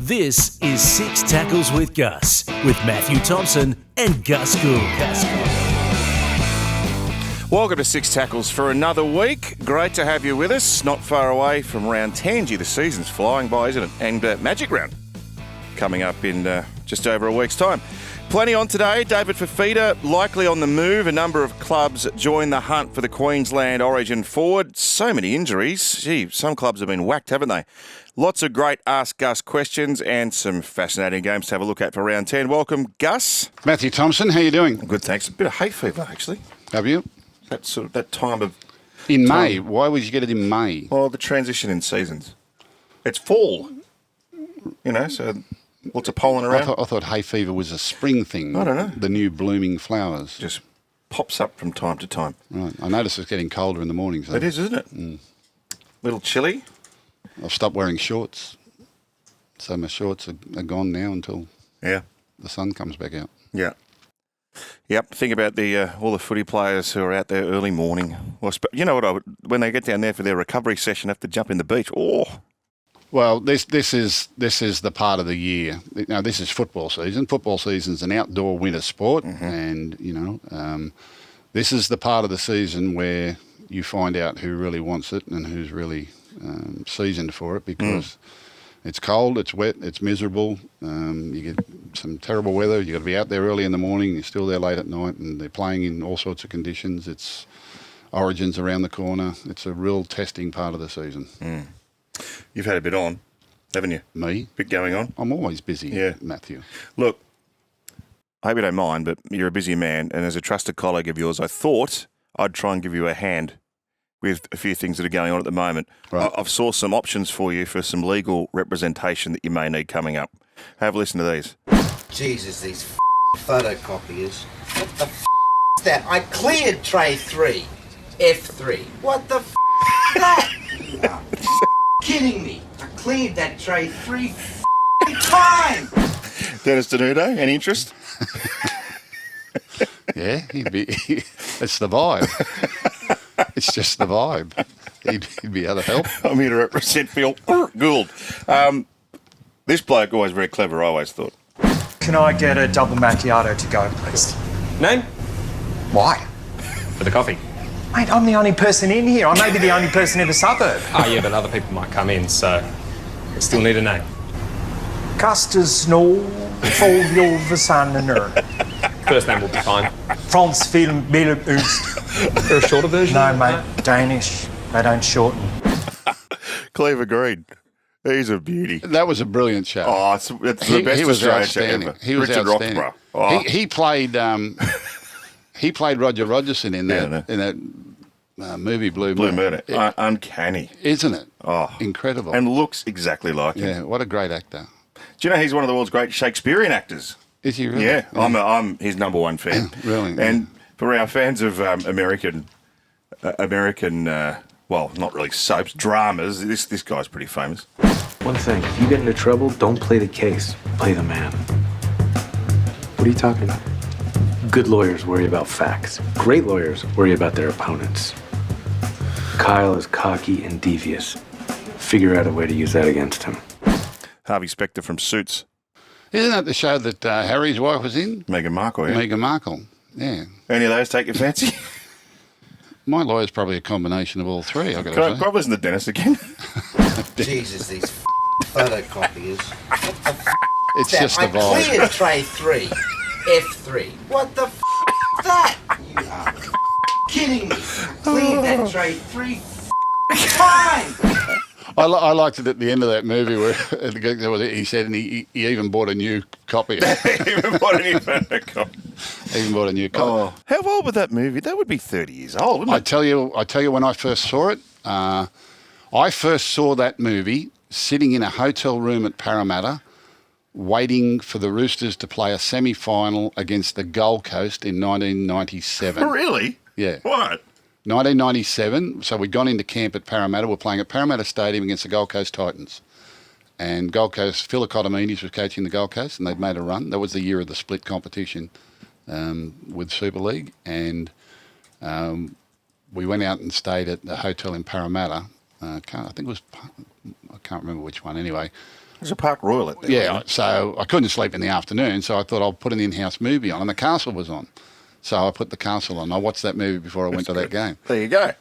This is Six Tackles with Gus, with Matthew Thompson and Gus Gould. Welcome to Six Tackles for another week. Great to have you with us. Not far away from round 10. Gee, the season's flying by, isn't it? And Magic Round coming up in just over a week's time. Plenty on today. David Fifita likely on the move. A number of clubs join the hunt for the Queensland Origin forward. So many injuries. Gee, some clubs have been whacked, haven't they? Lots of great Ask Gus questions and some fascinating games to have a look at for round 10. Welcome, Gus. Matthew Thompson, how you doing? Good, thanks. A bit of hay fever, actually. Have you? That sort of that time of... In May. Why would you get it in May? Well, the transition in seasons. It's fall, you know, so lots of pollen around. I thought hay fever was a spring thing. I don't know. The new blooming flowers. Just pops up from time to time. Right. I notice it's getting colder in the mornings. It is, isn't it? Little chilly. I've stopped wearing shorts. So my shorts are gone now until the sun comes back out. Yeah. Yep. Think about the all the footy players who are out there early morning. Well, you know what? When they get down there for their recovery session, have to jump in the beach. Oh. Well, this is the part of the year. Now, this is football season. Football season's an outdoor winter sport, and this is the part of the season where you find out who really wants it and who's really seasoned for it, because it's cold, it's wet, it's miserable. You get some terrible weather. You've got to be out there early in the morning. You're still there late at night, and they're playing in all sorts of conditions. It's Origins around the corner. It's a real testing part of the season. You've had a bit on, haven't you? Me? Bit going on. I'm always busy, Matthew. Look, I hope you don't mind, but you're a busy man, and as a trusted colleague of yours, I thought I'd try and give you a hand with a few things that are going on at the moment. Right. I've saw some options for you for some legal representation that you may need coming up. Have a listen to these. Jesus, these photocopiers. What the is that? I cleared tray 3. F3. What the is that? You are kidding me. I cleared that tray 3 times. Dennis Denudo, any interest? Yeah, it's the vibe. It's just the vibe. He'd be able to help. I'm here to represent Phil Gould. This bloke always very clever, I always thought. Can I get a double macchiato to go, please? Name? Why? For the coffee. Mate, I'm the only person in here. I may be the only person in the suburb. Oh, yeah, but other people might come in, so I still need a name. Custas no Volvilversanener. First name will be fine. Franz Film Billeboost. Is there a shorter version? No, mate. Danish. They don't shorten. Cleaver Green. He's a beauty. That was a brilliant show. Oh, it's the best Australian show ever. He was Richard outstanding. Roxburgh. Oh. He played Roger Rogerson in that movie Blue Murder. Uncanny. Isn't it? Oh. Incredible. And looks exactly like him. Yeah, what a great actor. Do you know he's one of the world's great Shakespearean actors? Is he really? Yeah. I'm his number one fan. Really? And for our fans of American, well, not really soaps, dramas, this guy's pretty famous. One thing, if you get into trouble, don't play the case. Play the man. What are you talking about? Good lawyers worry about facts. Great lawyers worry about their opponents. Kyle is cocky and devious. Figure out a way to use that against him. Harvey Specter from Suits. Isn't that the show that Harry's wife was in? Meghan Markle, yeah. Meghan Markle, yeah. Any of those take your fancy? My lawyer's probably a combination of all three, I've got to say. Can I listen to Dennis again? Jesus, these photocopiers. What the It's that? just the I vibe. cleared tray 3. F3. What the is that? You are kidding me. I cleared that tray 3 times. I liked it at the end of that movie where he said, and he even bought a new copy. Even bought a new photocopy. Even bought a new copy. Oh, how old would that movie? That would be 30 years old, wouldn't it? I tell you when I first saw it. I first saw that movie sitting in a hotel room at Parramatta, waiting for the Roosters to play a semi-final against the Gold Coast in 1997. Really? Yeah. What? 1997, so we'd gone into camp at Parramatta. We're playing at Parramatta Stadium against the Gold Coast Titans. And Gold Coast, Phil Economides was coaching the Gold Coast, and they'd made a run. That was the year of the split competition with Super League. And we went out and stayed at the hotel in Parramatta. I can't remember which one anyway. There's a Park Royal at there. Yeah, so I couldn't sleep in the afternoon, so I thought I'll put an in-house movie on, and The Castle was on. So I put The Castle on. I watched that movie before I went to that game. There you go.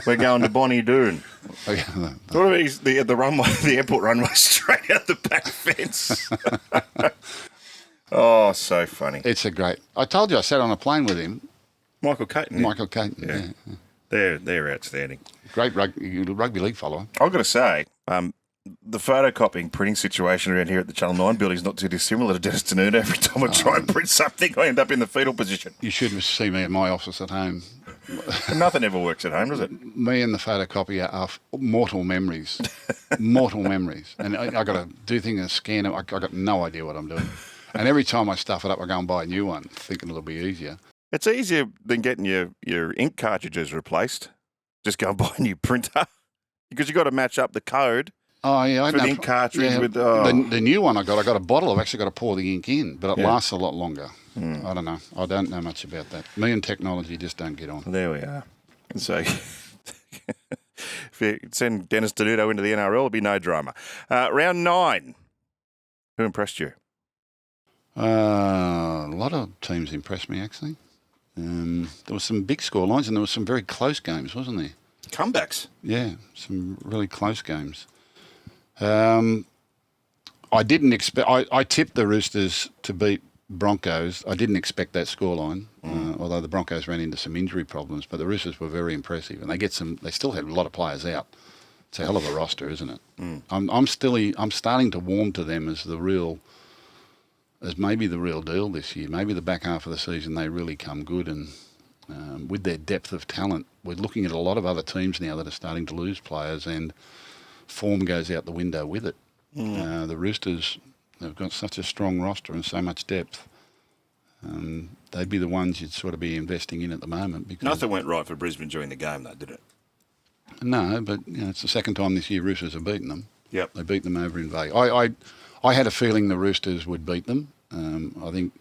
We're going to Bonnie Doon. What about the runway, the airport runway, straight out the back fence? Oh, so funny. It's a great... I told you I sat on a plane with him. Michael Caton. Michael Caton, yeah. They're outstanding. Great rugby league follower. I've got to say, the photocopying printing situation around here at the Channel 9 building is not too dissimilar to Dennis Tenuta. Every time I try and print something, I end up in the fetal position. You should see me at my office at home. Nothing ever works at home, does it? Me and the photocopier are mortal memories. Mortal memories. And I got to do things and scan it. I got no idea what I'm doing. And every time I stuff it up, I go and buy a new one, thinking it'll be easier. It's easier than getting your ink cartridges replaced. Just go and buy a new printer. Because you've got to match up the code. Oh, yeah. For the ink cartridge with... The new one I got a bottle. I've actually got to pour the ink in, but it lasts a lot longer. I don't know. I don't know much about that. Me and technology just don't get on. There we are. So if you send Dennis Tenuta into the NRL, there'll be no drama. Round 9. Who impressed you? A lot of teams impressed me, actually. There were some big score lines and there were some very close games, wasn't there? Comebacks. Yeah, some really close games. I didn't expect... I tipped the Roosters to beat Broncos. I didn't expect that scoreline, although the Broncos ran into some injury problems, but the Roosters were very impressive, and they still had a lot of players out. It's a hell of a roster, isn't it? I'm starting to warm to them as maybe the real deal this year. Maybe the back half of the season they really come good, and with their depth of talent, we're looking at a lot of other teams now that are starting to lose players, and form goes out the window with it. The Roosters have got such a strong roster and so much depth. They'd be the ones you'd sort of be investing in at the moment. Because nothing went right for Brisbane during the game, though, did it? No, but it's the second time this year Roosters have beaten them. Yep. They beat them over in Vegas. I had a feeling the Roosters would beat them. I think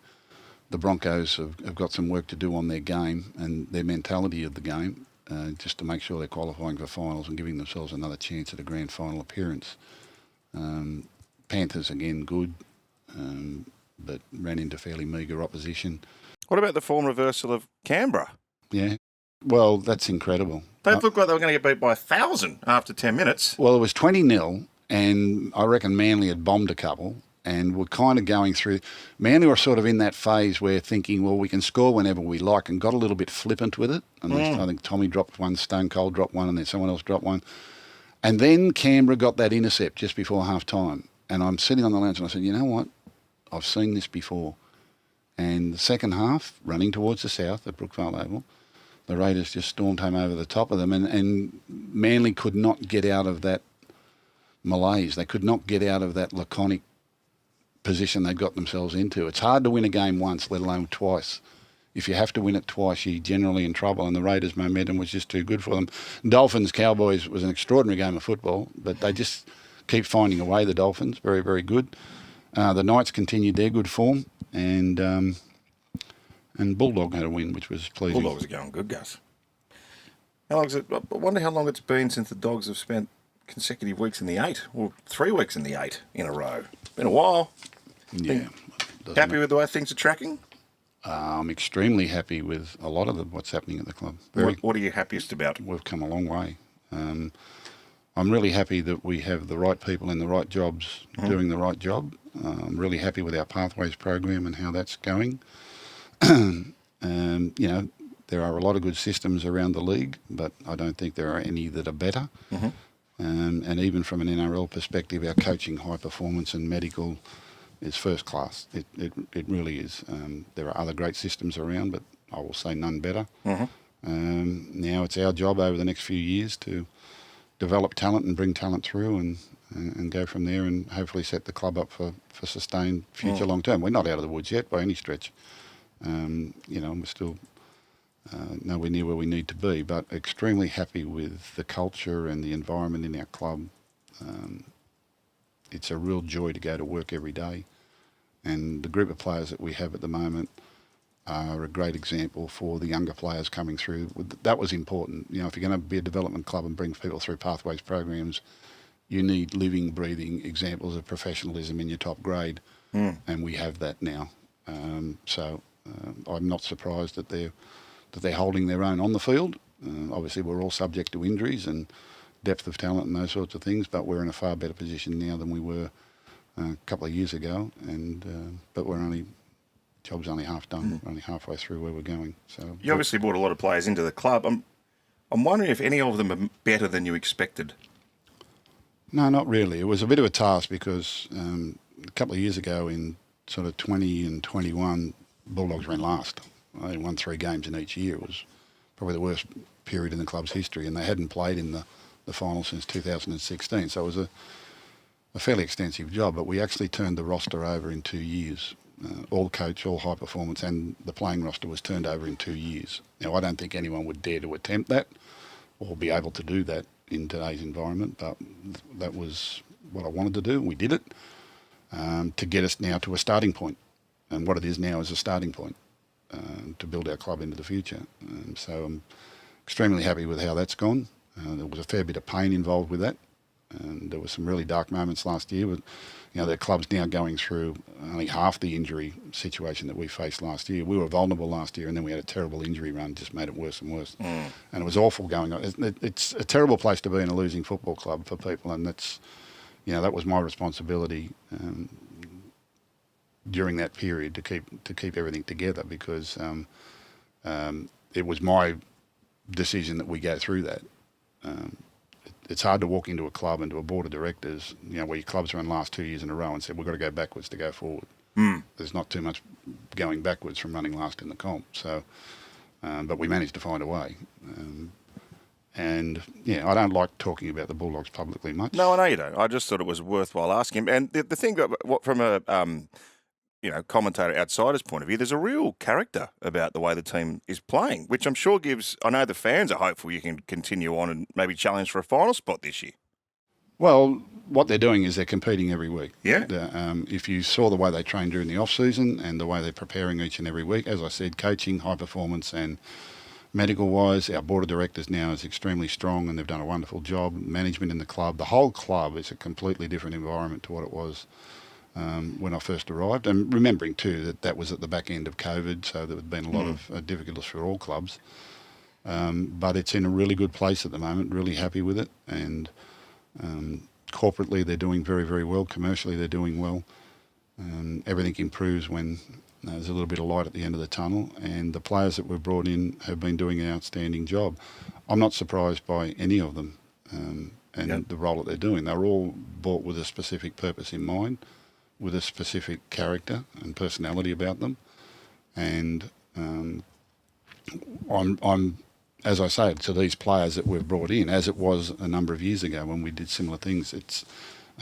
the Broncos have got some work to do on their game and their mentality of the game, just to make sure they're qualifying for finals and giving themselves another chance at a grand final appearance. Panthers, again, good, but ran into fairly meagre opposition. What about the form reversal of Canberra? Yeah, well, that's incredible. They looked like they were going to get beat by 1,000 after 10 minutes. Well, it was 20-0, and I reckon Manly had bombed a couple, and we're kind of going through... Manly were sort of in that phase where thinking, well, we can score whenever we like, and got a little bit flippant with it. And I think Tommy dropped one, Stone Cold dropped one, and then someone else dropped one. And then Canberra got that intercept just before half-time. And I'm sitting on the lounge and I said, you know what? I've seen this before. And the second half, running towards the south at Brookvale Oval, the Raiders just stormed home over the top of them. And Manly could not get out of that malaise. They could not get out of that laconic position they got themselves into. It's hard to win a game once, let alone twice. If you have to win it twice, you're generally in trouble, and the Raiders' momentum was just too good for them. Dolphins-Cowboys was an extraordinary game of football, but they just keep finding a way, the Dolphins. Very, very good. The Knights continued their good form, and Bulldog had a win, which was pleasing. Bulldogs are going good, Gus. How long is it? I wonder how long it's been since the Dogs have spent consecutive weeks in the 8, or 3 weeks in the 8 in a row. Been a while. Yeah. Happy with the way things are tracking? I'm extremely happy with a lot of what's happening at the club. What are you happiest about? We've come a long way. I'm really happy that we have the right people in the right jobs doing the right job. I'm really happy with our Pathways program and how that's going. There are a lot of good systems around the league, but I don't think there are any that are better. And even from an NRL perspective, our coaching, high performance and medical is first class. It really is. There are other great systems around, but I will say none better. Now it's our job over the next few years to develop talent and bring talent through and go from there and hopefully set the club up for sustained future long term. We're not out of the woods yet by any stretch. We're still nowhere near where we need to be, but extremely happy with the culture and the environment in our club. It's a real joy to go to work every day, and the group of players that we have at the moment are a great example for the younger players coming through. That was important. If you're going to be a development club and bring people through Pathways programs, you need living, breathing examples of professionalism in your top grade, and we have that now. So I'm not surprised that they're holding their own on the field. Obviously, we're all subject to injuries and depth of talent and those sorts of things, but we're in a far better position now than we were a couple of years ago. But job's only half done. We're only halfway through where we're going. So you obviously brought a lot of players into the club. I'm wondering if any of them are better than you expected. No, not really. It was a bit of a task because a couple of years ago in sort of 20 and 21, Bulldogs ran last. They won 3 games in each year. It was probably the worst period in the club's history, and they hadn't played in the final since 2016. So it was a fairly extensive job, but we actually turned the roster over in 2 years. All coach, all high performance, and the playing roster was turned over in 2 years. Now, I don't think anyone would dare to attempt that or be able to do that in today's environment, but that was what I wanted to do, and we did it to get us now to a starting point. And what it is now is a starting point to build our club into the future. So I'm extremely happy with how that's gone. There was a fair bit of pain involved with that. And there were some really dark moments last year. But, the club's now going through only half the injury situation that we faced last year. We were vulnerable last year, and then we had a terrible injury run, just made it worse and worse. And it was awful going on. It's a terrible place to be in a losing football club for people, and that's, that was my responsibility during that period to keep everything together, because it was my decision that we go through that. It's hard to walk into a club and to a board of directors, where your club's run last 2 years in a row and said, we've got to go backwards to go forward. There's not too much going backwards from running last in the comp. So, but we managed to find a way. I don't like talking about the Bulldogs publicly much. No, I know you don't. I just thought it was worthwhile asking. And the thing, from a commentator outsider's point of view, there's a real character about the way the team is playing, which I'm sure I know the fans are hopeful you can continue on and maybe challenge for a final spot this year. Well, what they're doing is they're competing every week. Yeah. If you saw the way they train during the off-season and the way they're preparing each and every week, as I said, coaching, high performance and medical-wise, our board of directors now is extremely strong and they've done a wonderful job. Management in the club, the whole club is a completely different environment to what it was when I first arrived, and remembering too that was at the back end of COVID, so there had been a lot of difficulties for all clubs. But it's in a really good place at the moment, really happy with it, and corporately they're doing very, very well. Commercially they're doing well. Everything improves when there's a little bit of light at the end of the tunnel, and the players that we've brought in have been doing an outstanding job. I'm not surprised by any of them the role that they're doing. They're all brought with a specific purpose in mind, with a specific character and personality about them. And I'm, as I say, to these players that we've brought in, as it was a number of years ago when we did similar things,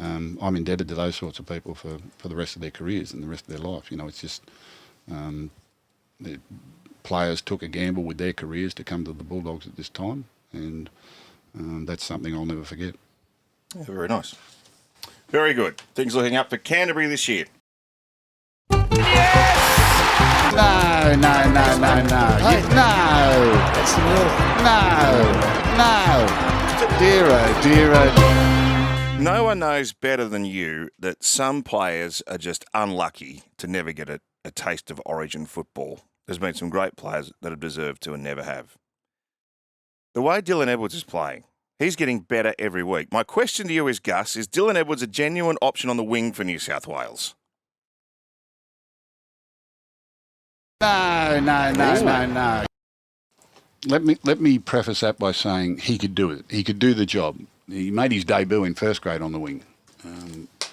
I'm indebted to those sorts of people for the rest of their careers and the rest of their life. It's just the players took a gamble with their careers to come to the Bulldogs at this time, and that's something I'll never forget. Yeah, very nice. Very good. Things looking up for Canterbury this year. No. Dear. No one knows better than you that some players are just unlucky to never get a taste of Origin football. There's been some great players that have deserved to and never have. The way Dylan Edwards is playing, he's getting better every week. My question to you is, Gus, is Dylan Edwards a genuine option on the wing for New South Wales? No. Let me preface that by saying he could do it. He could do the job. He made his debut in first grade on the wing.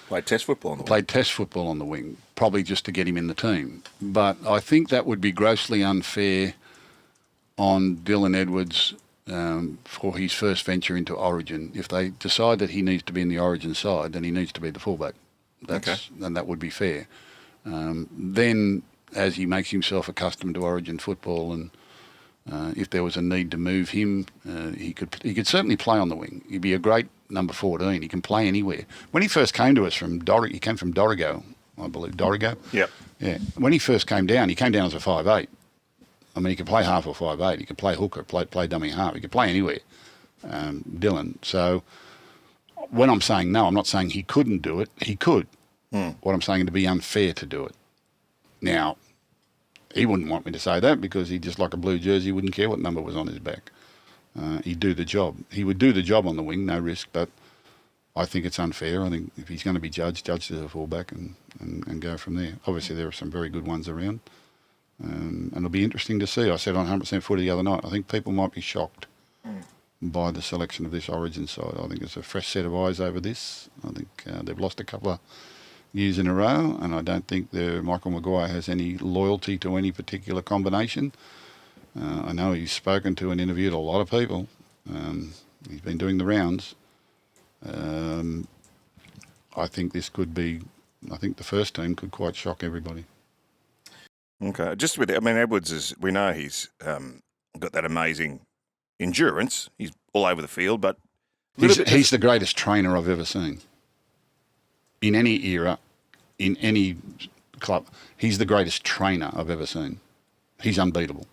Played test football on the wing. Played test football on the wing, probably just to get him in the team. But I think that would be grossly unfair on Dylan Edwards for his first venture into Origin. If they decide that he needs to be in the Origin side, then he needs to be the fullback. Then that would be fair. Then, as he makes himself accustomed to Origin football, and if there was a need to move him, he could certainly play on the wing. He'd be a great number 14. He can play anywhere. When he first came to us he came from Dorrigo, I believe. Dorrigo? Yep. Yeah. When he first came down as a 5'8". I mean, he could play half or 5'8". He could play hooker, play dummy half. He could play anywhere, Dylan. So when I'm saying no, I'm not saying he couldn't do it. He could. What I'm saying is to be unfair to do it. Now, he wouldn't want me to say that because he just like a blue jersey, wouldn't care what number was on his back. He'd do the job. He would do the job on the wing, no risk, but I think it's unfair. I think if he's going to be judged as a fullback and go from there. Obviously, there are some very good ones around. And it'll be interesting to see. I said on 100% footy the other night, I think people might be shocked by the selection of this Origin side. I think it's a fresh set of eyes over this. I think they've lost a couple of years in a row, and I don't think Michael Maguire has any loyalty to any particular combination. I know he's spoken to and interviewed a lot of people. He's been doing the rounds. I think this could be, I think the first team could quite shock everybody. Okay, just with, I mean, Edwards is, we know he's got that amazing endurance. He's all over the field, but he's the greatest trainer I've ever seen. In any era, in any club, he's the greatest trainer I've ever seen. He's unbeatable.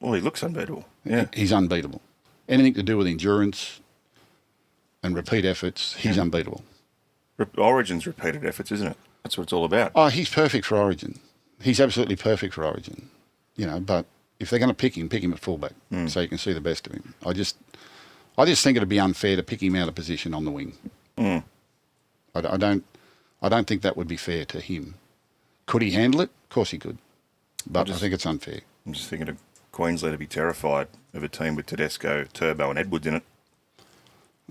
Well, he looks unbeatable. Yeah, he's unbeatable. Anything to do with endurance and repeat efforts, he's unbeatable. Origin's repeated efforts, isn't it? That's what it's all about. Oh, he's perfect for Origin. He's absolutely perfect for Origin. But if they're going to pick him at fullback, so you can see the best of him. I just think it'd be unfair to pick him out of position on the wing. I don't think that would be fair to him. Could he handle it? Of course he could. But I think it's unfair. I'm just thinking of Queensland to be terrified of a team with Tedesco, Turbo and Edwards in it.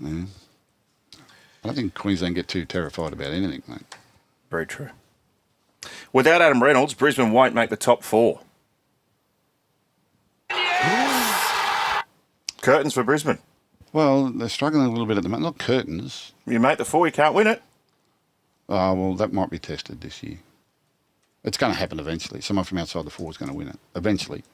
I don't think Queensland get too terrified about anything, mate. Very true. Without Adam Reynolds, Brisbane won't make the top 4. Curtains for Brisbane. Well, they're struggling a little bit at the moment. Not curtains. You make the 4, you can't win it. Oh, well, that might be tested this year. It's going to happen eventually. Someone from outside the 4 is going to win it. Eventually.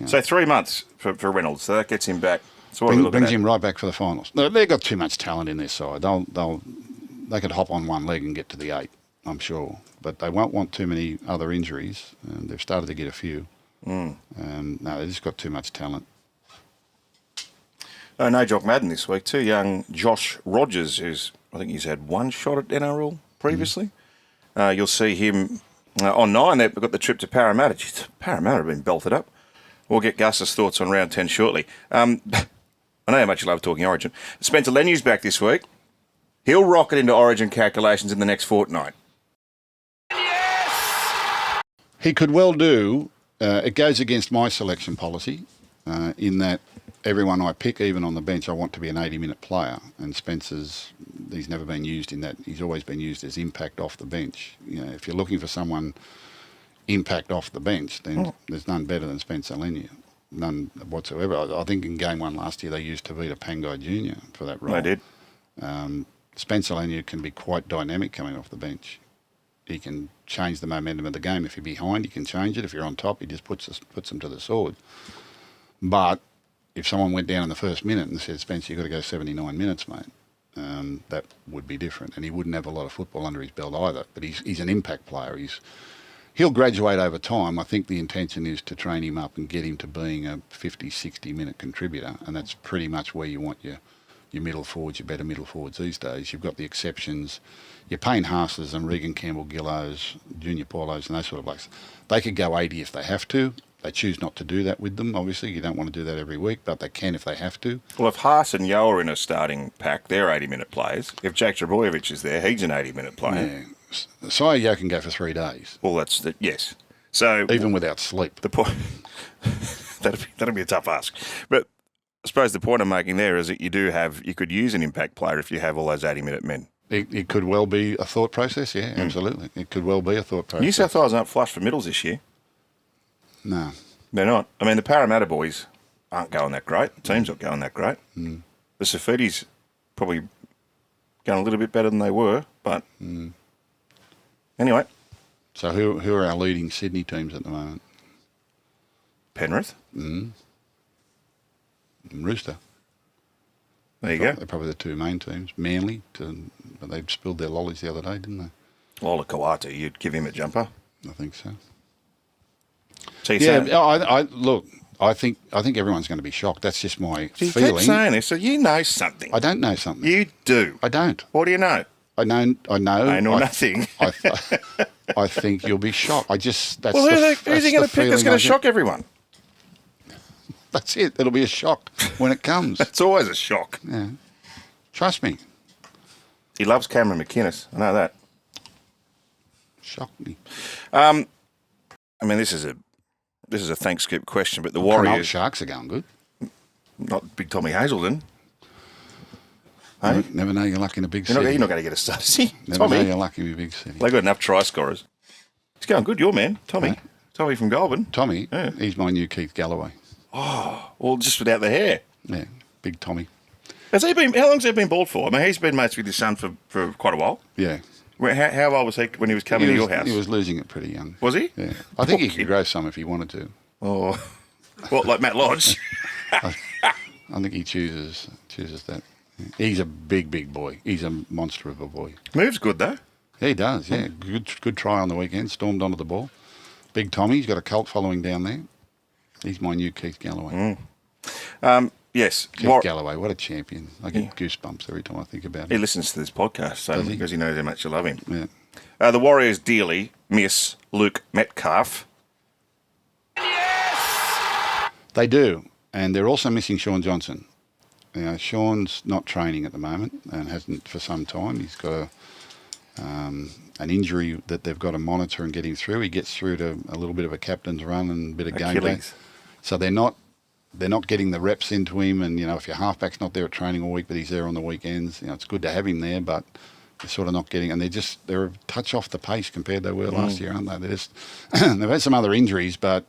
So 3 months for Reynolds. So that gets him back. So brings him right back for the finals. No, they've got too much talent in their side. They could hop on one leg and get to the 8, I'm sure. But they won't want too many other injuries. They've started to get a few. No, they've just got too much talent. No Jock Madden this week too. Young Josh Rogers, I think he's had 1 shot at NRL previously. You'll see him on 9. They've got the trip to Parramatta. Jeez, Parramatta have been belted up. We'll get Gus's thoughts on round 10 shortly. I know how much you love talking Origin. Spencer Lenu's back this week. He'll rocket into Origin calculations in the next fortnight. He could well do. It goes against my selection policy in that everyone I pick, even on the bench, I want to be an 80-minute player. And he's never been used in that. He's always been used as impact off the bench. If you're looking for someone impact off the bench, then there's none better than Spencer Leniu. None whatsoever. I think in game 1 last year they used Tavita Pangai Jr. for that role. They did. Spencer Leniu can be quite dynamic coming off the bench. He can change the momentum of the game. If you're behind, he can change it. If you're on top, he just puts them to the sword. But if someone went down in the first minute and said, Spencer, you've got to go 79 minutes, mate, that would be different. And he wouldn't have a lot of football under his belt either. But he's an impact player. He'll graduate over time. I think the intention is to train him up and get him to being a 50, 60-minute contributor. And that's pretty much where you want your middle forwards, your better middle forwards these days. You've got the exceptions. Your Payne Haas's and Regan Campbell-Gillows, Junior Paulos and those sort of blokes. They could go 80 if they have to. They choose not to do that with them, obviously. You don't want to do that every week, but they can if they have to. Well, if Haas and Yeo are in a starting pack, they're 80-minute players. If Jake Trbojevic is there, he's an 80-minute player. Yeah. Sire Yeo can go for 3 days. Well, yes. So even without sleep. The point that'd be a tough ask. But I suppose the point I'm making there is that you could use an impact player if you have all those 80-minute men. It could well be a thought process, yeah, absolutely. It could well be a thought process. New South Wales aren't flush for middles this year. No. They're not. I mean, the Parramatta boys aren't going that great. The team's not going that great. The Safitis probably going a little bit better than they were, but anyway. So who are our leading Sydney teams at the moment? Penrith. Rooster. There you go. They're probably the 2 main teams. Manly, but they spilled their lollies the other day, didn't they? Lola Kawata, you'd give him a jumper. I think so. So yeah, look, I think everyone's going to be shocked. That's just my You feeling. keep saying this, so you know something. I don't know something. You do. I don't. What do you know? I know. I know nothing. I think you'll be shocked. That's Well, who's he going to pick that's going to shock everyone? That's it. It'll be a shock when it comes. It's always a shock. Yeah. Trust me. He loves Cameron McInnes. I know that. Shocked me. I mean, this is a thanks skip question, but the Warriors Sharks are going good. Not Big Tommy Hazelden. Hey? Never know your luck in a big city. You're not going to get a start, is he? Never know your luck in a big city. They got enough try scorers. He's going good, your man, Tommy. Right. Tommy from Goulburn. Tommy, Yeah. he's my new Keith Galloway. Oh, well, just without the hair. Yeah, big Tommy. How long's he been bald for? I mean, he's been mates with his son for quite a while. Yeah. How old was he when he was coming to your house? He was losing it pretty young. Was he? Yeah. I think he could grow some if he wanted to. Oh, what, like Matt Lodge? I think he chooses that. He's a big boy. He's a monster of a boy. Moves good, though. Yeah, he does, yeah. Good try on the weekend. Stormed onto the ball. Big Tommy, he's got a cult following down there. He's my new Keith Galloway. Yes. Keith Galloway, what a champion. I get goosebumps every time I think about He him. listens to this podcast, because he knows how much you love him. Yeah. The Warriors dearly miss Luke Metcalf. They do, and they're also missing Sean Johnson. Sean's not training at the moment and hasn't for some time. He's got an injury that they've got to monitor and get him through. He gets through to a little bit of a captain's run and a bit of game day. So they're not getting the reps into him. And if your halfback's not there at training all week, but he's there on the weekends, it's good to have him there, but they're sort of not getting. And they're a touch off the pace compared to they were last year, aren't they? They've had some other injuries, but.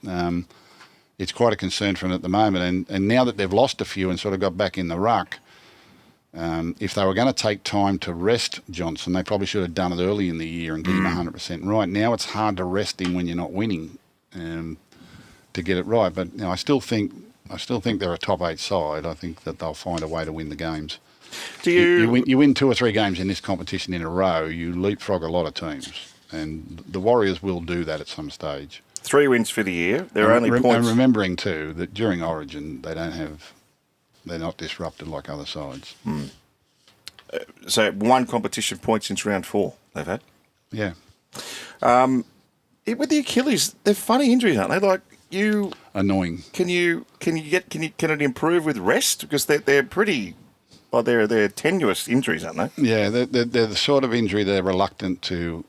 It's quite a concern for them at the moment. And now that they've lost a few and sort of got back in the ruck, if they were going to take time to rest Johnson, they probably should have done it early in the year and get him 100% right. Now it's hard to rest him when you're not winning to get it right. But I still think they're a top 8 side. I think that they'll find a way to win the games. You win 2 or 3 games in this competition in a row, you leapfrog a lot of teams. And the Warriors will do that at some stage. 3 wins for the year. They're only points. And remembering too that during Origin they're not disrupted like other sides. So 1 competition point since round 4 they've had. Yeah. With the Achilles, they're funny injuries, aren't they? Like annoying. Can it improve with rest? Because they're pretty. Well, they're tenuous injuries, aren't they? Yeah, they're the sort of injury they're reluctant to.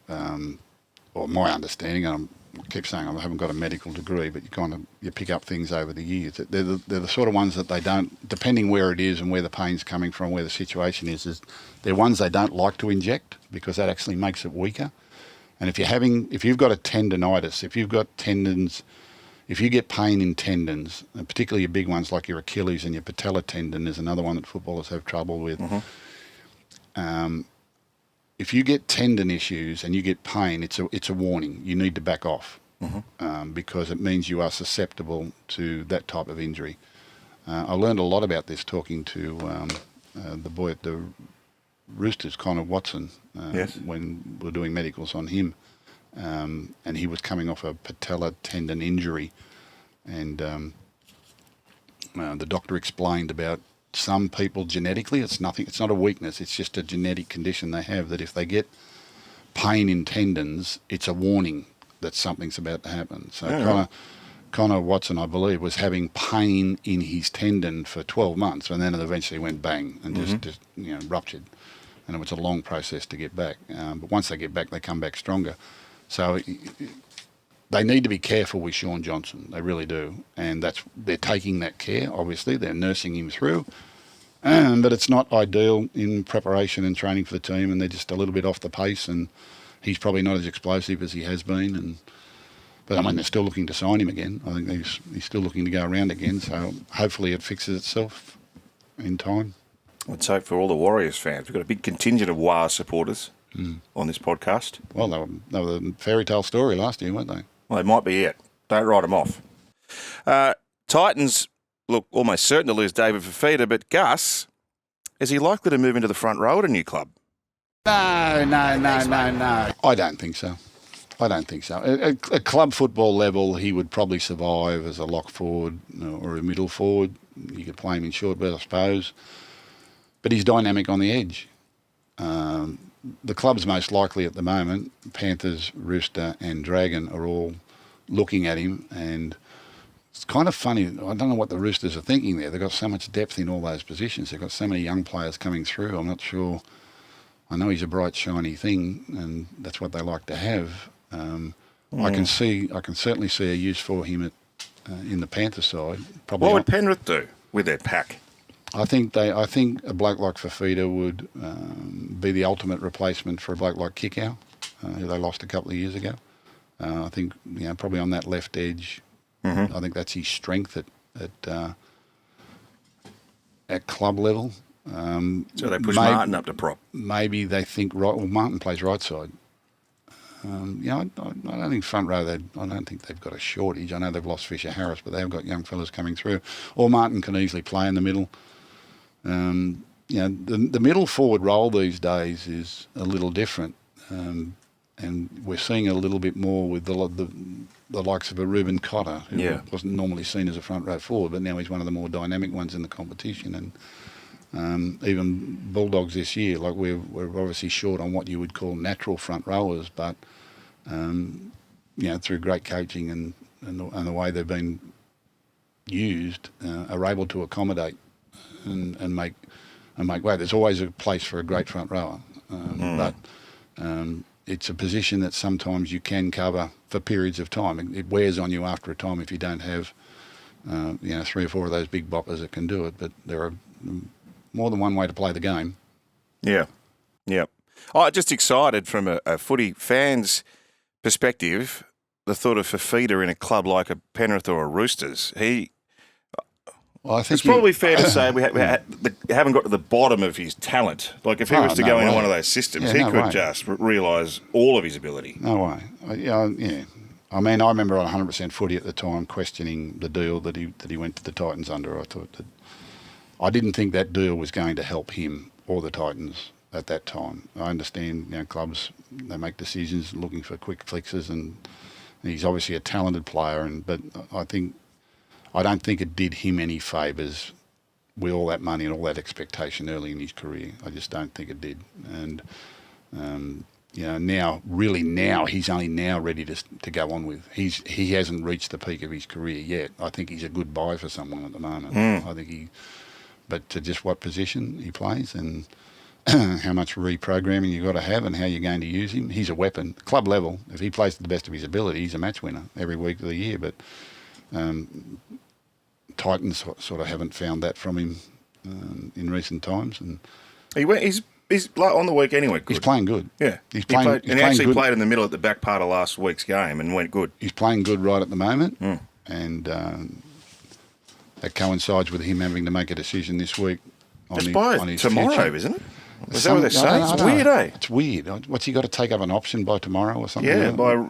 Or my understanding, and I keep saying I haven't got a medical degree, but you pick up things over the years. They're the sort of ones that they don't, depending where it is and where the pain's coming from, where the situation is they're ones they don't like to inject because that actually makes it weaker. And if you've got a tendonitis, if you've got tendons, if you get pain in tendons, and particularly your big ones like your Achilles and your patella tendon is another one that footballers have trouble with. If you get tendon issues and you get pain, it's a warning. You need to back off because it means you are susceptible to that type of injury. I learned a lot about this talking to the boy at the Roosters, Connor Watson, when we were doing medicals on him. And he was coming off a patella tendon injury. And the doctor explained about some people genetically, it's not a weakness, it's just a genetic condition they have that if they get pain in tendons, it's a warning that something's about to happen. So Connor Watson, I believe, was having pain in his tendon for 12 months and then it eventually went bang and just ruptured. And it was a long process to get back. But once they get back, they come back stronger. So they need to be careful with Sean Johnson. They really do. And they're taking that care, obviously. They're nursing him through. But it's not ideal in preparation and training for the team, and they're just a little bit off the pace, and he's probably not as explosive as he has been. But they're still looking to sign him again. I think he's still looking to go around again, so hopefully it fixes itself in time. Let's hope for all the Warriors fans. We've got a big contingent of WAR supporters on this podcast. Well, they were the fairy tale story last year, weren't they? Well, they might be it. Don't write them off. Titans look almost certain to lose David Fifita, but Gus, is he likely to move into the front row at a new club? No. I don't think so. I don't think so. At club football level, he would probably survive as a lock forward or a middle forward. You could play him in short, but I suppose. But he's dynamic on the edge. The clubs most likely at the moment, Panthers, Rooster and Dragon, are all looking at him, and it's kind of funny. I don't know what the Roosters are thinking there. They've got so much depth in all those positions. They've got so many young players coming through. I'm not sure. I know he's a bright, shiny thing, and that's what they like to have. I can certainly see a use for him in the Panther side. Probably. What would Penrith do with their pack? I think a bloke like Fifita would be the ultimate replacement for a bloke like Kickow, who they lost a couple of years ago. I think probably on that left edge. Mm-hmm. I think that's his strength at club level. So they push Martin up to prop. Maybe they think right. Well, Martin plays right side. I don't think front row. I don't think they've got a shortage. I know they've lost Fisher Harris, but they've got young fellas coming through. Or Martin can easily play in the middle. The middle forward role these days is a little different, and we're seeing a little bit more with the likes of a Reuben Cotter, who wasn't normally seen as a front row forward, but now he's one of the more dynamic ones in the competition. And even Bulldogs this year, like we're obviously short on what you would call natural front rowers, but through great coaching and the way they've been used, are able to accommodate and make way. There's always a place for a great front rower, but it's a position that sometimes you can cover for periods of time. It wears on you after a time if you don't have 3 or 4 of those big boppers that can do it. But there are more than one way to play the game. Yeah. Oh, just excited from a footy fan's perspective, the thought of Fifita in a club like a Penrith or a Roosters. I think it's probably fair to say we haven't got to the bottom of his talent. Like if he was to go into one of those systems, he could just realise all of his ability. No way. I mean, I remember on 100% footy at the time questioning the deal that he went to the Titans under. I didn't think that deal was going to help him or the Titans at that time. I understand, clubs, they make decisions looking for quick fixes, and he's obviously a talented player. But I don't think it did him any favours with all that money and all that expectation early in his career. I just don't think it did. And now he's only now ready to go on with. He hasn't reached the peak of his career yet. I think he's a good buy for someone at the moment. I think but to just what position he plays and how much reprogramming you've got to have and how you're going to use him. He's a weapon. Club level, if he plays to the best of his ability, he's a match winner every week of the year. But Titans sort of haven't found that from him in recent times. And he's like on the weekend anyway. Good. He's playing good. Yeah, he actually played in the middle at the back part of last week's game and went good. He's playing good right at the moment, and that coincides with him having to make a decision this week on his tomorrow, future. Isn't it? Is that what they're saying? It's weird, eh? It's weird. What's he got to take up an option by tomorrow or something? Yeah, by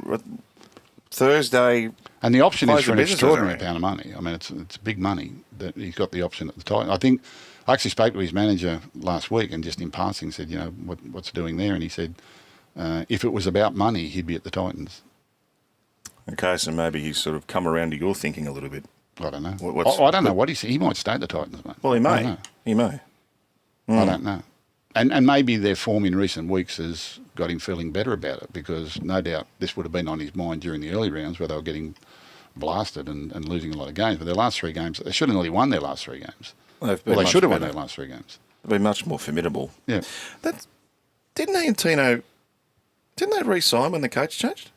Thursday. And the option is for an extraordinary amount of money. I mean, it's big money that he's got the option at the time. I actually spoke to his manager last week and just in passing said, what's doing there? And he said, if it was about money, he'd be at the Titans. Okay, so maybe he's sort of come around to your thinking a little bit. I don't know. I don't know what he said. He might stay at the Titans, mate. Well, he may. He may. I don't know. And maybe their form in recent weeks has got him feeling better about it, because no doubt this would have been on his mind during the early rounds where they were getting blasted and losing a lot of games. But their last 3 games, they should have nearly won their last 3 games. They should have won their last 3 games. They've been much more formidable. Yeah. Didn't they and Tino, didn't they re-sign when the coach changed?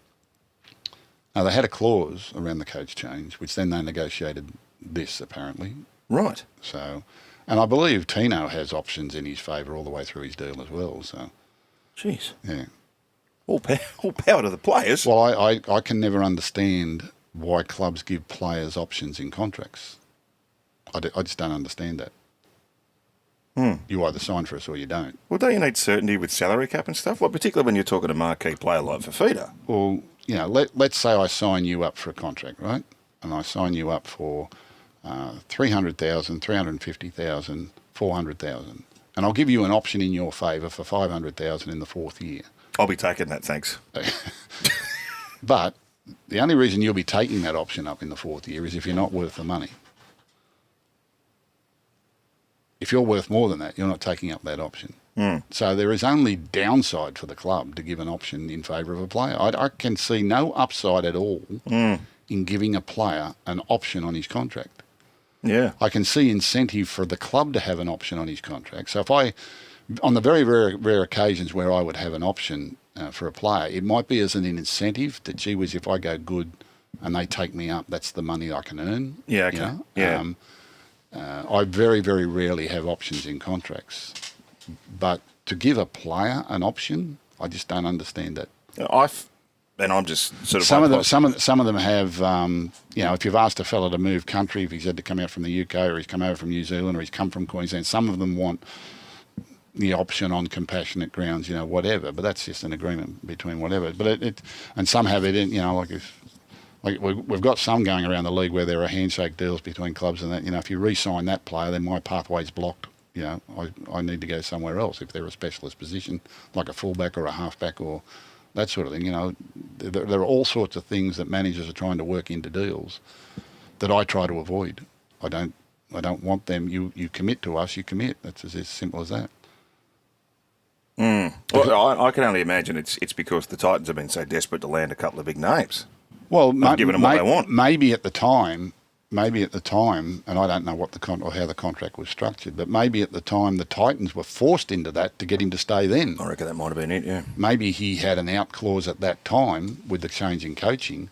No, they had a clause around the coach change, which then they negotiated this, apparently. Right. So, and I believe Tino has options in his favour all the way through his deal as well. So, jeez. Yeah. All power to the players. Well, I can never understand why clubs give players options in contracts. I just don't understand that. You either sign for us or you don't. Well, don't you need certainty with salary cap and stuff? Well, particularly when you're talking a marquee player like Fifita. Well, let's say I sign you up for a contract, right? And I sign you up for 300,000, 350,000, 400,000, and I'll give you an option in your favour for 500,000 in the 4th year. I'll be taking that, thanks. But the only reason you'll be taking that option up in the 4th year is if you're not worth the money. If you're worth more than that, you're not taking up that option. So there is only downside for the club to give an option in favour of a player. I can see no upside at all in giving a player an option on his contract. Yeah. I can see incentive for the club to have an option on his contract. So if on the very rare occasions where I would have an option for a player, it might be as an incentive that, gee whiz, if I go good and they take me up, that's the money I can earn. Yeah, okay. You know? Yeah. I very, very rarely have options in contracts. But to give a player an option, I just don't understand that. And I'm just sort of... Some of them have, if you've asked a fella to move country, if he's had to come out from the UK or he's come over from New Zealand or he's come from Queensland, some of them want the option on compassionate grounds, whatever. But that's just an agreement between whatever. But and some have it in, we've got some going around the league where there are handshake deals between clubs and that, if you re-sign that player, then my pathway's blocked. I need to go somewhere else if they're a specialist position, like a fullback or a halfback or that sort of thing. There are all sorts of things that managers are trying to work into deals that I try to avoid. I don't want them. You commit to us, you commit. That's as simple as that. Well, I can only imagine it's because the Titans have been so desperate to land a couple of big names. Well, given them what they want. Maybe at the time, and I don't know what or how the contract was structured, but maybe at the time the Titans were forced into that to get him to stay then. I reckon that might have been it, yeah. Maybe he had an out clause at that time with the change in coaching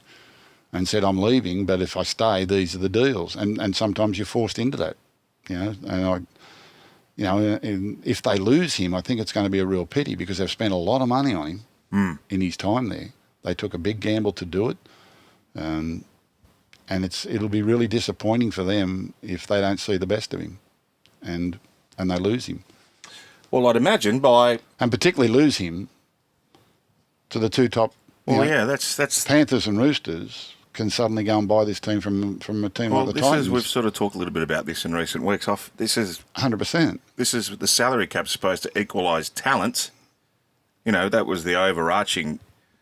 and said, I'm leaving, but if I stay, these are the deals. And sometimes you're forced into that, and if they lose him, I think it's going to be a real pity because they've spent a lot of money on him in his time there. They took a big gamble to do it. And it'll be really disappointing for them if they don't see the best of him, and they lose him. Well, I'd imagine and particularly lose him to the two top. That's Panthers and Roosters can suddenly go and buy this team from a team like the Titans. We've sort of talked a little bit about this in recent weeks. This is 100%. This is the salary cap supposed to equalise talent. That was the overarching.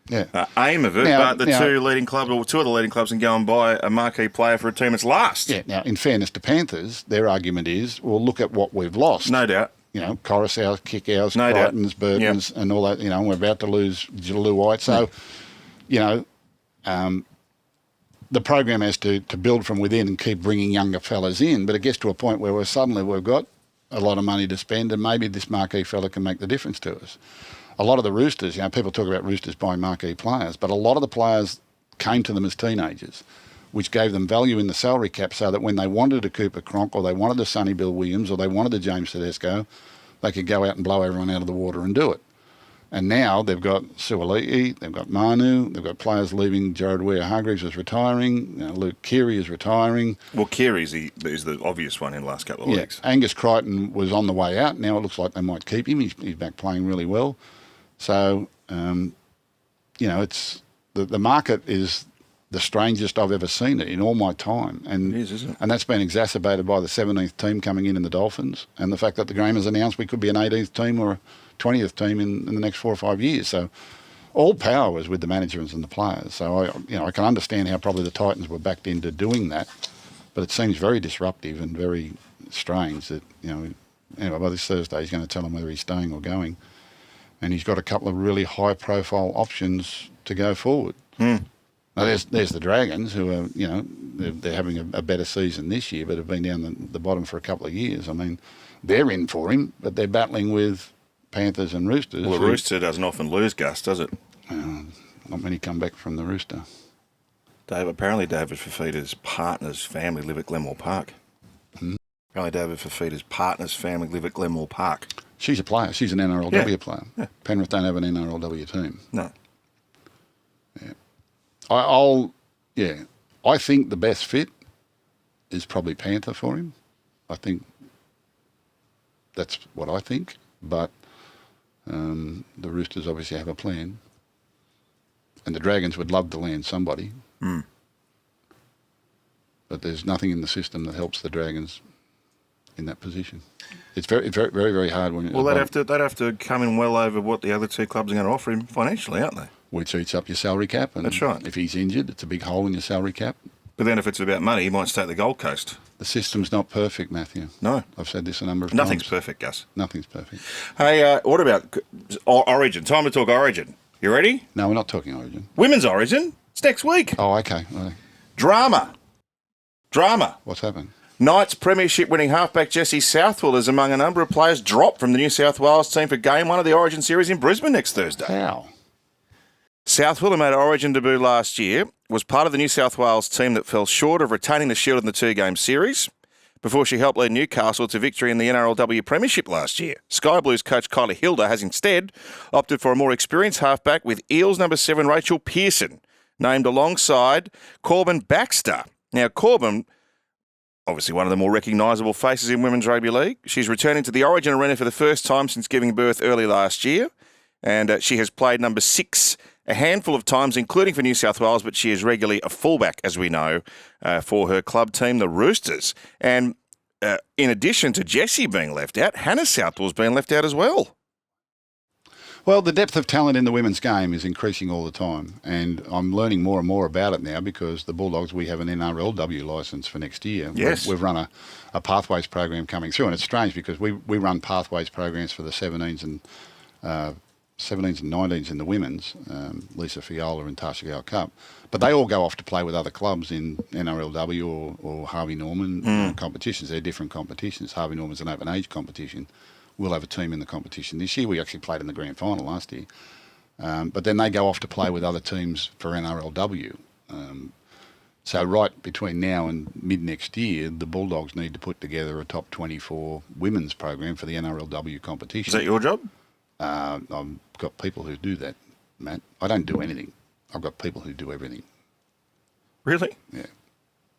Aim of it, but two of the leading clubs can go and buy a marquee player for a team that's last. Yeah. Now, in fairness to Panthers, their argument is, well, look at what we've lost. No doubt. Coruscant, Kickhouse, Crichtons, Burtons, and all that. We're about to lose Jalou White. So, the program has to build from within and keep bringing younger fellas in. But it gets to a point where we've got a lot of money to spend, and maybe this marquee fella can make the difference to us. A lot of the Roosters, people talk about Roosters buying marquee players, but a lot of the players came to them as teenagers, which gave them value in the salary cap so that when they wanted a Cooper Cronk or they wanted a Sonny Bill Williams or they wanted a James Tedesco, they could go out and blow everyone out of the water and do it. And now they've got Suoli'i, they've got Manu, they've got players leaving. Jared Weir-Hargreaves is retiring, Luke Keary is retiring. Well, Keary is the obvious one in the last couple of weeks. Angus Crichton was on the way out. Now it looks like they might keep him. He's back playing really well. So, it's the market is the strangest I've ever seen it in all my time. And it is, isn't it? And that's been exacerbated by the 17th team coming in the Dolphins and the fact that the game has announced we could be an 18th team or a 20th team in the next 4 or 5 years. So all power was with the managers and the players. So, I can understand how probably the Titans were backed into doing that, but it seems very disruptive and very strange that, anyway, by this Thursday he's going to tell them whether he's staying or going. And he's got a couple of really high-profile options to go forward. Now, there's the Dragons, who are, they're having a better season this year, but have been down the bottom for a couple of years. I mean, they're in for him, but they're battling with Panthers and Roosters. Well, the Rooster doesn't often lose, Gus, does it? Not many come back from the Rooster. Apparently David Fifita's partner's family live at Glenmore Park. Apparently David Fifita's partner's family live at Glenmore Park. She's a player. She's an NRLW player. Yeah. Penrith don't have an NRLW team. No. Yeah. I think the best fit is probably Panther for him. I think that's what I think. But the Roosters obviously have a plan. And the Dragons would love to land somebody. But there's nothing in the system that helps the Dragons in that position. It's very, very, very hard when. Well, they'd have to come in well over what the other two clubs are going to offer him financially, aren't they? which eats up your salary cap. And That's right. if he's injured, it's a big hole in your salary cap. But then if it's about money, he might stay at the Gold Coast. The system's not perfect, Matthew. No. I've said this a number of Nothing's times. perfect, Gus. Nothing's perfect. Hey, what about Origin? Time to talk Origin. You ready? No, we're not talking Origin. Women's Origin. It's next week. Oh, okay. Right. Drama. What's happened? Knights Premiership winning halfback Jesse Southwell is among a number of players dropped from the New South Wales team for Game 1 of the Origin Series in Brisbane next Thursday. How? Southwell, who made an Origin debut last year, was part of the New South Wales team that fell short of retaining the Shield in the two-game series before she helped lead Newcastle to victory in the NRLW Premiership last year. Sky Blues coach Kylie Hilda has instead opted for a more experienced halfback with Eels number 7 Rachel Pearson, named alongside Corbin Baxter. Now, Corbin, obviously one of the more recognisable faces in women's rugby league. She's returning to the Origin arena for the first time since giving birth early last year, and she has played number 6 a handful of times, including for New South Wales, but she is regularly a fullback, as we know, for her club team, the Roosters. And in addition to Jessie being left out, Hannah Southwell's been left out as well. Well, the depth of talent in the women's game is increasing all the time, and I'm learning more and more about it now because the Bulldogs, we have an NRLW licence for next year. Yes. We've run a pathways program coming through, and it's strange because we run pathways programs for the 17s and 19s in the women's, Lisa Fiola and Tasha Gale Cup, but they all go off to play with other clubs in NRLW or Harvey Norman competitions. They're different competitions. Harvey Norman's an open age competition. We'll have a team in the competition this year. We actually played in the grand final last year. But then they go off to play with other teams for NRLW. So right between now and mid next year, the Bulldogs need to put together a top 24 women's program for the NRLW competition. Is that your job? I've got people who do that, Matt. I don't do anything. I've got people who do everything. Really? Yeah.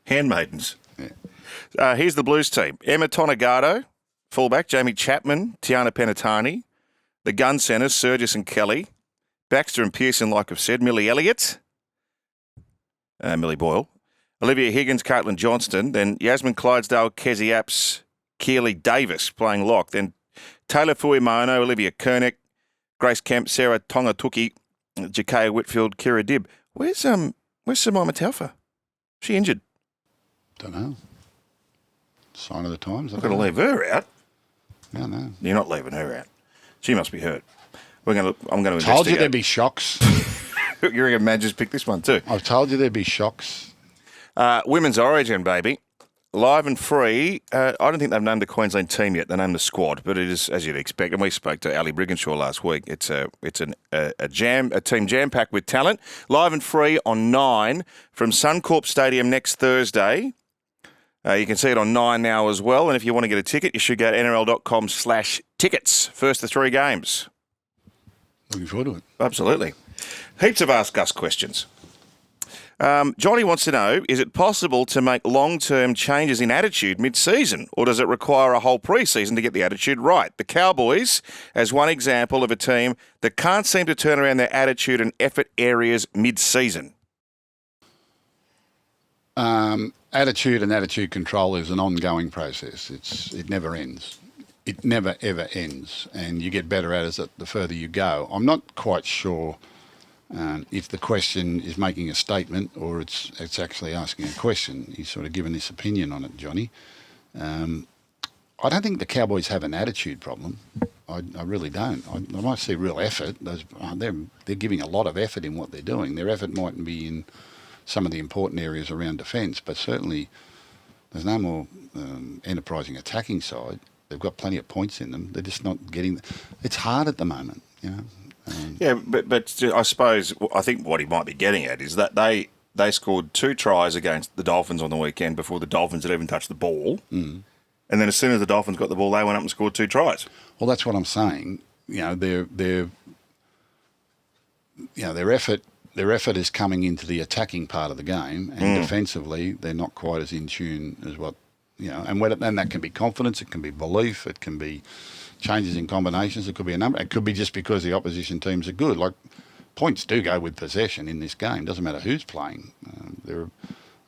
Handmaidens. Yeah. Here's the Blues team. Emma Tonegado, fullback, Jamie Chapman, Tiana Penatani, the gun centres, Surgis and Kelly, Baxter and Pearson, like I've said, Millie Elliott, Millie Boyle, Olivia Higgins, Caitlin Johnston, then Yasmin Clydesdale, Kezi Apps, Keely Davis playing lock, then Taylor Fuimono, Olivia Kernick, Grace Kemp, Sarah Tongatuki, Jakaya Whitfield, Kira Dibb. Where's Simona Taufa? She injured? Don't know. Sign of the times. I'm going to leave her out. No. You're not leaving her out. She must be hurt. I'm going to investigate. Told you there'd be shocks. You're going to just pick this one too. I've told you there'd be shocks. Women's Origin, baby. Live and free. I don't think they've named the Queensland team yet. They named the squad, but it is as you'd expect. And we spoke to Ali Brigginshaw last week. It's a team jam packed with talent. Live and free on 9 from Suncorp Stadium next Thursday. You can see it on 9 now as well. And if you want to get a ticket, you should go to nrl.com/tickets. First of 3 games. Looking forward to it. Absolutely. Heaps of AskGus questions. Johnny wants to know, is it possible to make long-term changes in attitude mid-season, or does it require a whole pre-season to get the attitude right? The Cowboys, as one example of a team that can't seem to turn around their attitude and effort areas mid-season. Attitude and attitude control is an ongoing process. It never ends. It never, ever ends. And you get better at it the further you go. I'm not quite sure if the question is making a statement or it's actually asking a question. He's sort of given his opinion on it, Johnny. I don't think the Cowboys have an attitude problem. I really don't. I might see real effort. They're giving a lot of effort in what they're doing. Their effort mightn't be in some of the important areas around defence, but certainly there's no more enterprising attacking side. They've got plenty of points in them. They're just not getting... It's hard at the moment, you know. Yeah, but I suppose I think what he might be getting at is that they scored 2 tries against the Dolphins on the weekend before the Dolphins had even touched the ball. And then as soon as the Dolphins got the ball, they went up and scored 2 tries. Well, that's what I'm saying. You know, their effort is coming into the attacking part of the game, and defensively they're not quite as in tune as what, you know. And that can be confidence, it can be belief, it can be changes in combinations, it could be a number. It could be just because the opposition teams are good. Like, points do go with possession in this game. Doesn't matter who's playing. There are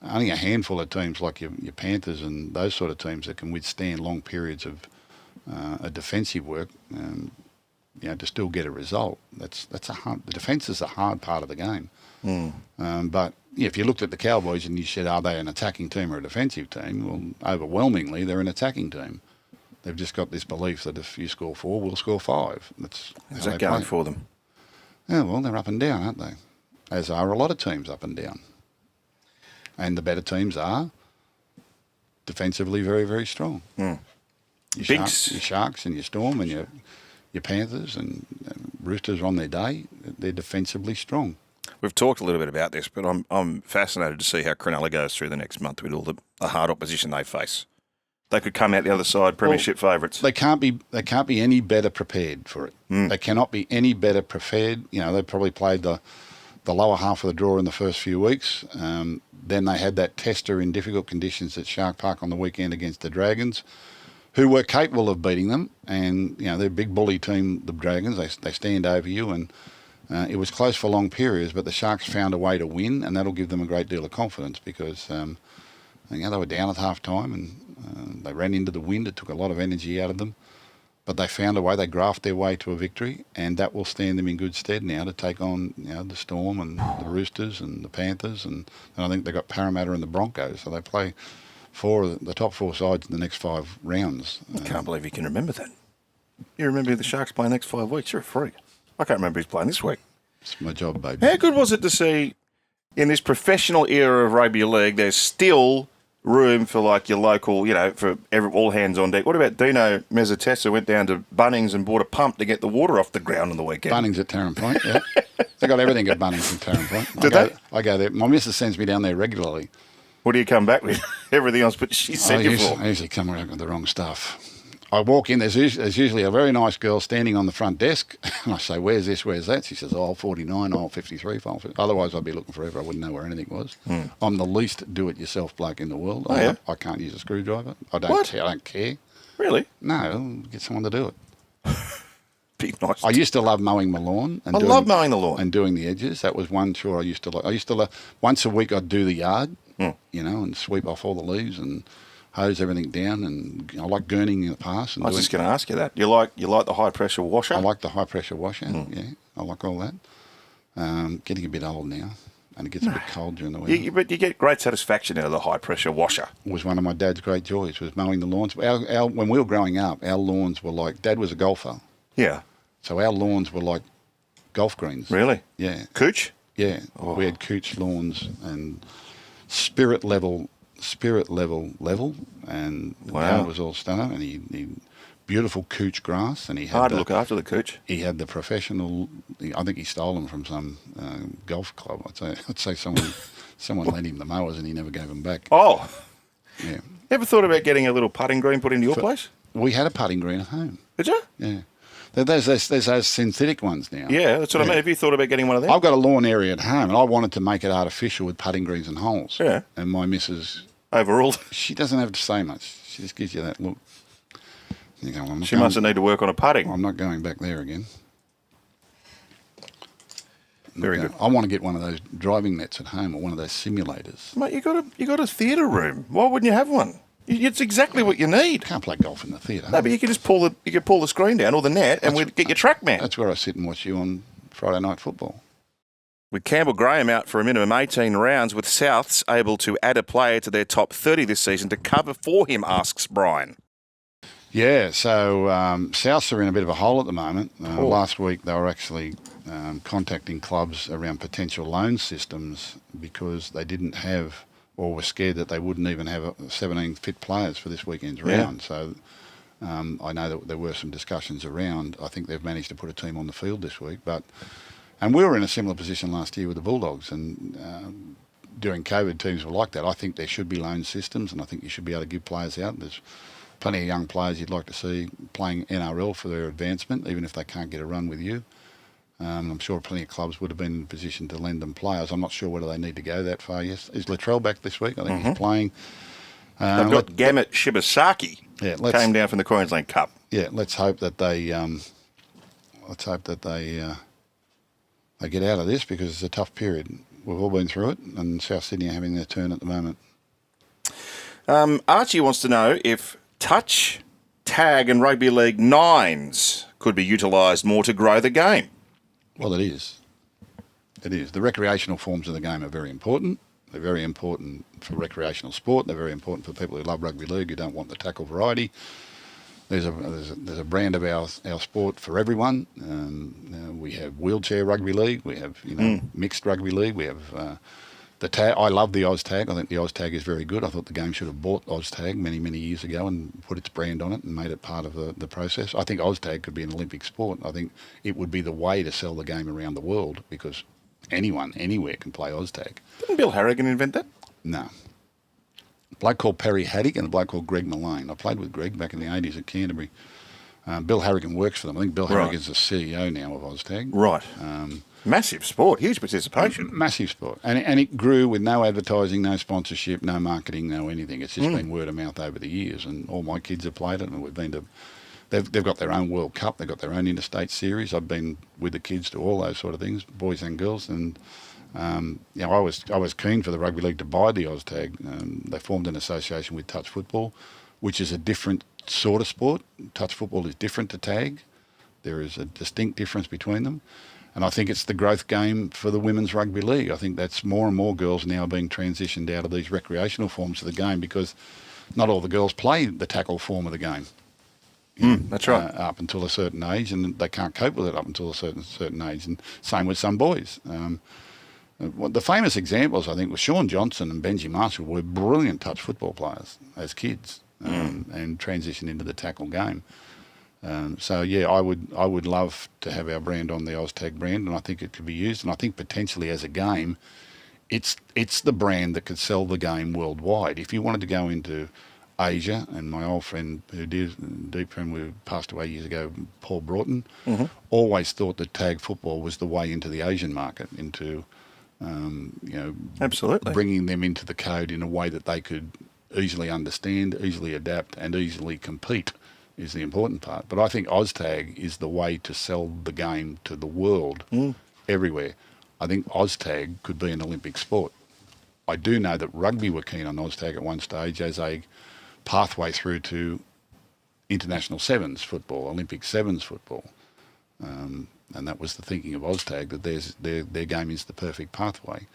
only a handful of teams like your Panthers and those sort of teams that can withstand long periods of a defensive work. to still get a result. The defence is a hard part of the game. But if you looked at the Cowboys and you said, are they an attacking team or a defensive team? Well, overwhelmingly, they're an attacking team. They've just got this belief that if you score 4, we'll score 5. How's that going for them? Yeah, well, they're up and down, aren't they? As are a lot of teams up and down. And the better teams are defensively very, very strong. Your Sharks and your Storm and your Panthers and Roosters on their day, they're defensively strong. We've talked a little bit about this, but I'm fascinated to see how Cronulla goes through the next month with all the hard opposition they face. They could come out the other side, Premiership favourites. They can't be any better prepared for it. They cannot be any better prepared. They probably played the lower half of the draw in the first few weeks. Then they had that tester in difficult conditions at Shark Park on the weekend against the Dragons, who were capable of beating them. And, they're a big bully team, the Dragons. They stand over you. And it was close for long periods, but the Sharks found a way to win, and that'll give them a great deal of confidence because they were down at half-time and they ran into the wind. It took a lot of energy out of them. But they found a way, they grafted their way to a victory, and that will stand them in good stead now to take on the Storm and the Roosters and the Panthers. And I think they've got Parramatta and the Broncos. So they play the top 4 sides in the next 5 rounds. I can't believe you can remember that. You remember the Sharks play next 5 weeks. You're a freak. I can't remember who's playing this week. It's my job, baby. How good was it to see in this professional era of rugby league, there's still room for your local, for all hands on deck. What about Dino Mezzatessa went down to Bunnings and bought a pump to get the water off the ground on the weekend? Bunnings at Tarrant Point, yeah. They got everything at Bunnings and Tarrant Point. Did they? I go there. My missus sends me down there regularly. What do you come back with? Everything else but she sent you for. I usually come around with the wrong stuff. I walk in, there's usually a very nice girl standing on the front desk, and I say, where's this, where's that? She says, aisle 49, aisle 53, aisle 50. Otherwise I'd be looking forever. I wouldn't know where anything was. I'm the least do-it-yourself bloke in the world. Oh, yeah? I can't use a screwdriver. I don't care. Really? No, get someone to do it. Be nice. I used to love mowing my lawn. I love mowing the lawn. And doing the edges. That was one chore I used to like. Once a week I'd do the yard, and sweep off all the leaves and hose everything down, and I like gurning in the past. I was just going to ask you that. You like the high pressure washer? I like the high pressure washer. Yeah, I like all that. Getting a bit old now, and it gets a bit cold during the winter. But you get great satisfaction out of the high pressure washer. It was one of my dad's great joys, was mowing the lawns. When we were growing up, our lawns were like, Dad was a golfer. Yeah. So our lawns were like golf greens. Really? Yeah. Cooch? Yeah. Oh. We had cooch lawns and spirit level, and the dad was all stunner, and he beautiful cooch grass, and he had hard to look after the cooch. He had the professional. I think he stole them from some golf club. I'd say someone lent him the mowers, and he never gave them back. Oh, yeah. Ever thought about getting a little putting green put into your place? We had a putting green at home. Did you? Yeah. There's those synthetic ones now. Yeah, that's what I mean. Have you thought about getting one of them? I've got a lawn area at home, and I wanted to make it artificial with putting greens and holes. Yeah. And my missus overruled. She doesn't have to say much. She just gives you that look. You go, she mustn't need to work on a putting. I'm not going back there again. Very good. I want to get one of those driving nets at home or one of those simulators. Mate, you got a theatre room. Why wouldn't you have one? It's exactly what you need. Can't play golf in the theatre. No, but you could just pull the screen down or the net, and we'd get your track man. That's where I sit and watch you on Friday night football. With Campbell Graham out for a minimum 18 rounds, with Souths able to add a player to their top 30 this season to cover for him, asks Brian. Yeah, so Souths are in a bit of a hole at the moment. Last week they were actually contacting clubs around potential loan systems because they didn't have, or were scared that they wouldn't even have 17 fit players for this weekend's round. So I know that there were some discussions around. I think they've managed to put a team on the field this week. And we were in a similar position last year with the Bulldogs. And during COVID, teams were like that. I think there should be loan systems, and I think you should be able to give players out. There's plenty of young players you'd like to see playing NRL for their advancement, even if they can't get a run with you. I'm sure plenty of clubs would have been in a position to lend them players. I'm not sure whether they need to go that far. Yes, is Latrell back this week? I think he's playing. They've got Gamut Shibasaki. Yeah, came down from the Queensland Cup. Yeah, let's hope that they get out of this because it's a tough period. We've all been through it, and South Sydney are having their turn at the moment. Archie wants to know if touch, tag, and rugby league nines could be utilised more to grow the game. Well, it is. It is. The recreational forms of the game are very important. They're very important for recreational sport. They're very important for people who love rugby league, who don't want the tackle variety. There's a brand of our sport for everyone. We have wheelchair rugby league. We have mixed rugby league. We have the tag. I love the OzTag. I think the OzTag is very good. I thought the game should have bought OzTag many years ago and put its brand on it and made it part of the process. I think OzTag could be an Olympic sport. I think it would be the way to sell the game around the world because anyone, anywhere can play OzTag. Didn't Bill Harrigan invent that? No. A bloke called Perry Haddock and a bloke called Greg Mullane. I played with Greg back in the 80s at Canterbury. Bill Harrigan works for them. I think Bill Harrigan's the CEO now of OzTag. Right. Massive sport, huge participation. Massive sport. And it grew with no advertising, no sponsorship, no marketing, no anything. It's just been word of mouth over the years. And all my kids have played it and we've been to... They've got their own World Cup. They've got their own interstate series. I've been with the kids to all those sort of things, boys and girls. And I was keen for the rugby league to buy the OzTag. They formed an association with touch football, which is a different sort of sport. Touch football is different to tag. There is a distinct difference between them. And I think it's the growth game for the women's rugby league. I think that's more and more girls now being transitioned out of these recreational forms of the game because not all the girls play the tackle form of the game. That's right. Up until a certain age, and they can't cope with it up until a certain age. And same with some boys. The famous examples, I think, were Sean Johnson and Benji Marshall were brilliant touch football players as kids and transitioned into the tackle game. I would love to have our brand on the OzTag brand, and I think it could be used. And I think potentially as a game, it's the brand that could sell the game worldwide. If you wanted to go into Asia, and my old friend deep friend who passed away years ago, Paul Broughton, always thought that tag football was the way into the Asian market, into absolutely bringing them into the code in a way that they could easily understand, easily adapt, and easily compete is the important part. But I think OzTag is the way to sell the game to the world everywhere. I think OzTag could be an Olympic sport. I do know that rugby were keen on OzTag at one stage as a pathway through to international sevens football, Olympic sevens football. And that was the thinking of OzTag, that their game is the perfect pathway.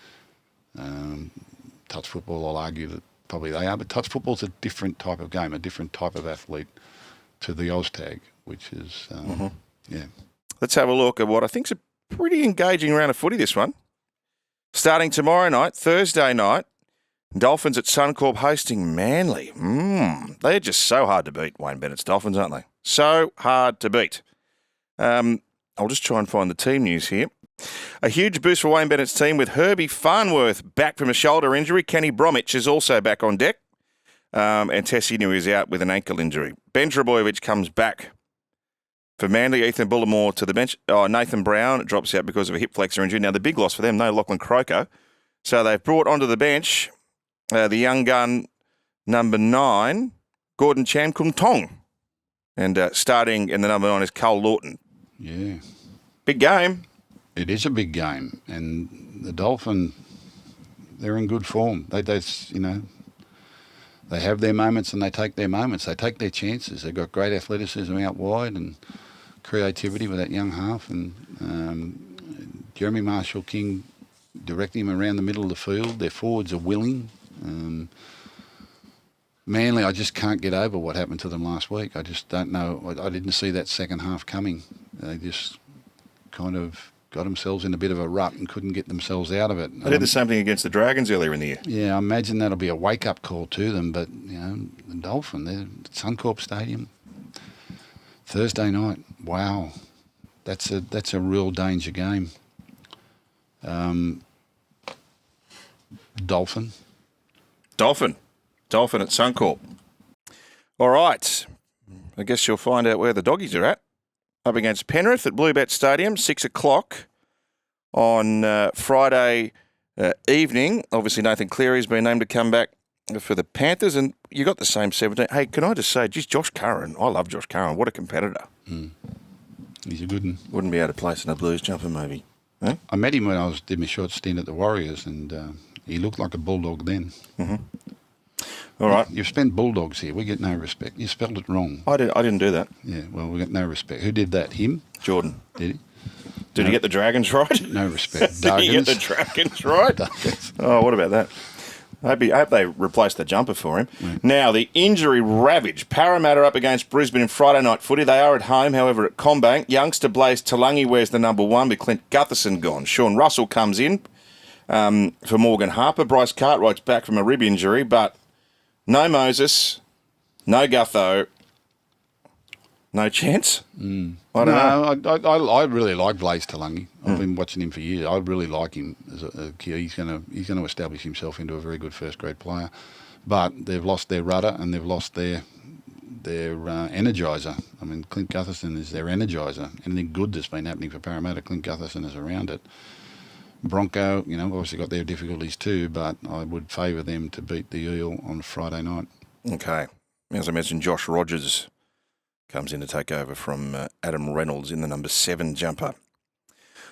Touch football, I'll argue that probably they are, but touch football's a different type of game, a different type of athlete to the OzTag, which is, Let's have a look at what I think's a pretty engaging round of footy, this one. Starting tomorrow night, Thursday night, Dolphins at Suncorp hosting Manly. They're just so hard to beat, Wayne Bennett's Dolphins, aren't they? So hard to beat. I'll just try and find the team news here. A huge boost for Wayne Bennett's team with Herbie Farnworth back from a shoulder injury. Kenny Bromwich is also back on deck. And Tessinu is out with an ankle injury. Ben Trebojevic comes back for Manly. Ethan Bullimore to the bench. Nathan Brown drops out because of a hip flexor injury. Now, the big loss for them, no Lachlan Croker. So they've brought onto the bench the young gun, number 9, Gordon Chan Kum Tong. And starting in the number 9 is Cole Lawton. Yeah. Big game. It is a big game. And the Dolphin, they're in good form. They have their moments and they take their moments. They take their chances. They've got great athleticism out wide and creativity with that young half. And Jeremy Marshall-King directing him around the middle of the field. Their forwards are willing. Manly, I just can't get over what happened to them last week. I just don't know. I didn't see that second half coming. They just kind of got themselves in a bit of a rut and couldn't get themselves out of it. They did the same thing against the Dragons earlier in the year. Yeah, I imagine that'll be a wake-up call to them. But, the Dolphin, they're at Suncorp Stadium, Thursday night. Wow. That's a real danger game. Dolphin at Suncorp. All right. I guess you'll find out where the doggies are at. Up against Penrith at Bluebet Stadium, 6 o'clock on Friday evening. Obviously, Nathan Cleary's been named to come back for the Panthers, and you got the same 17. Hey, can I just say, geez, Josh Curran, I love Josh Curran. What a competitor. He's a good one. Wouldn't be out of place in a Blues jumper, maybe. Huh? I met him when I did my short stint at the Warriors, and he looked like a bulldog then. All right. You've spent Bulldogs here. We get no respect. You spelled it wrong. I didn't do that. Yeah, well, we get no respect. Who did that? Him? Jordan. Did he? Did he get the Dragons right? No respect. Did he get the Dragons right? Oh, what about that? I hope they replaced the jumper for him. Right. Now, the injury ravage. Parramatta up against Brisbane in Friday night footy. They are at home, however, at Combank. Youngster Blaze Talangi wears the number 1 with Clint Gutherson gone. Sean Russell comes in for Morgan Harper. Bryce Cartwright's back from a rib injury, but no Moses, no Gutho, no chance? I don't know. I really like Blaze Talangi. I've been watching him for years. I really like him as a kid. He's going to establish himself into a very good first grade player. But they've lost their rudder and they've lost their energiser. I mean, Clint Gutherson is their energiser. Anything good that's been happening for Parramatta, Clint Gutherson is around it. Bronco, obviously got their difficulties too, but I would favour them to beat the Eel on Friday night. Okay. As I mentioned, Josh Rogers comes in to take over from Adam Reynolds in the number 7 jumper.